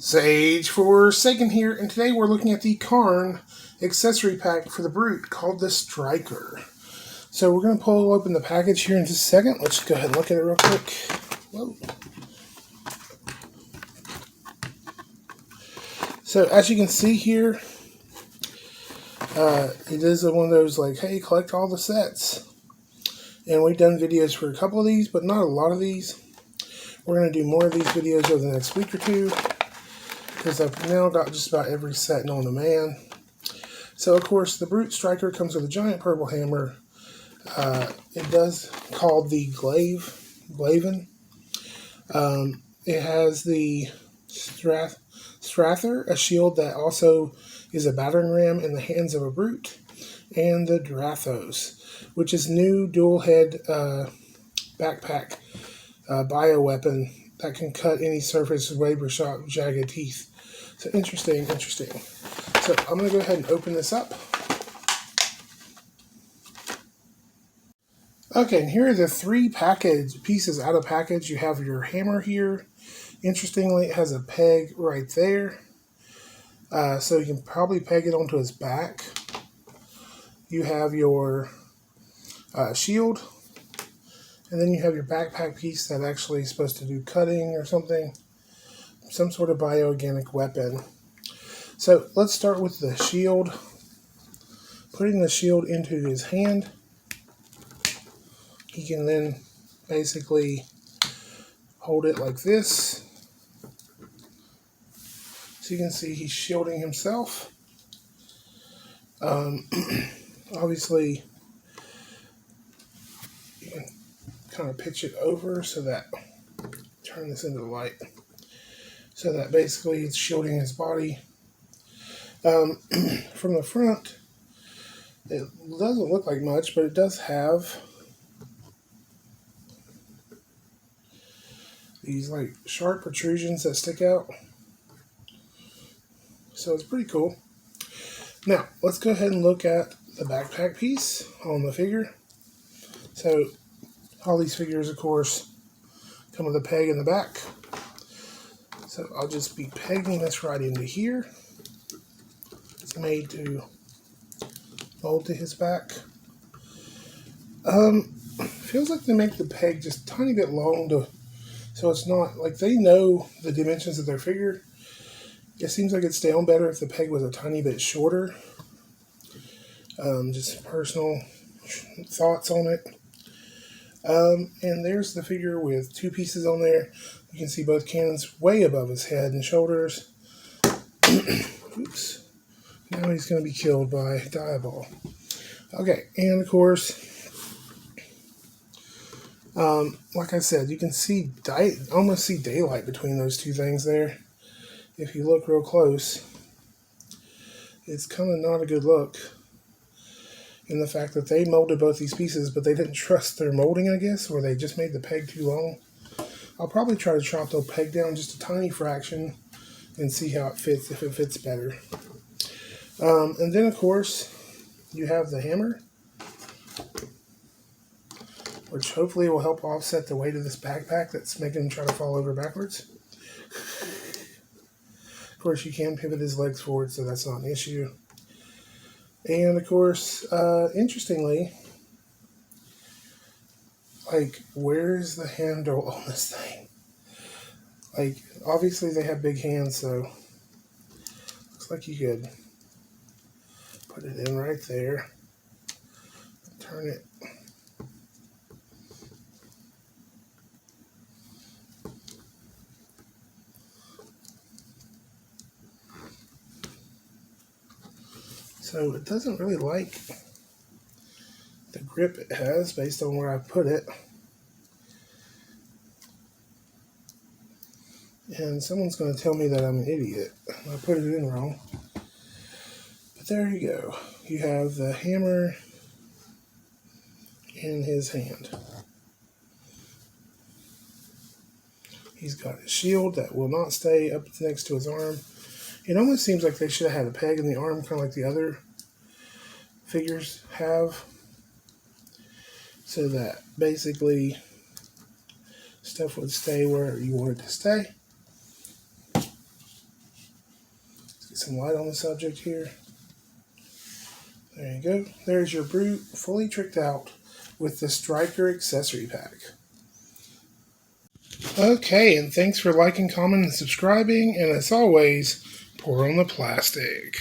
Sage for Sagan here, and today we're looking at the Kharn accessory pack for the Brute called the Striker. So we're going to pull open the package here in just a second. Let's go ahead and look at it real quick. Whoa. So as you can see here, it is one of those like, hey, collect all the sets. And we've done videos for a couple of these, but not a lot of these. We're going to do more of these videos over the next week or two, because I've now got just about every set known to man. So, of course, the Brute Striker comes with a giant purple hammer. It does called the Glaven. It has the Strather, a shield that also is a battering ram in the hands of a Brute, and the Drathos, which is new dual head backpack bioweapon that can cut any surface with saber sharp jagged teeth. So interesting. So I'm going to go ahead and open this up. Okay, and here are the three pieces out of package. You have your hammer here. Interestingly, it has a peg right there. So you can probably peg it onto his back. You have your shield. And then you have your backpack piece that actually is supposed to do cutting or something. Some sort of bioorganic weapon. So let's start with the shield. Putting the shield into his hand. He can then basically hold it like this. So you can see he's shielding himself. Obviously, you can kind of pitch it over so that, turn this into the light, so that basically it's shielding his body. From the front, it doesn't look like much, but it does have these like sharp protrusions that stick out. So it's pretty cool. Now, let's go ahead and look at the backpack piece on the figure. So, all these figures, of course, come with a peg in the back. So, I'll just be pegging this right into here. It's made to mold to his back. Feels like they make the peg just a tiny bit long, so it's not, like, they know the dimensions of their figure. It seems like it'd stay on better if the peg was a tiny bit shorter. Just personal thoughts on it. And there's the figure with two pieces on there. You can see both cannons way above his head and shoulders. Oops. Now he's going to be killed by Diaball. Okay, and of course, like I said, you can see almost see daylight between those two things there. If you look real close, it's kind of not a good look. In the fact that they molded both these pieces, but they didn't trust their molding, I guess, or they just made the peg too long. I'll probably try to chop the peg down just a tiny fraction and see how it fits, if it fits better. And then, of course, you have the hammer, which hopefully will help offset the weight of this backpack that's making him try to fall over backwards. Of course, you can pivot his legs forward, so that's not an issue. And, of course, interestingly, like, where's the handle on this thing? Like, obviously they have big hands, so looks like you could put it in right there. Turn it. So it doesn't really like the grip it has based on where I put it. And someone's going to tell me that I'm an idiot. I put it in wrong. But there you go. You have the hammer in his hand. He's got a shield that will not stay up next to his arm. It almost seems like they should have had a peg in the arm, kind of like the other figures have, so that basically stuff would stay where you want it to stay. Get some light on the subject here. There you go. There's your Brute fully tricked out with the Striker accessory pack. Okay, and thanks for liking, commenting, and subscribing. And as always, pour on the plastic.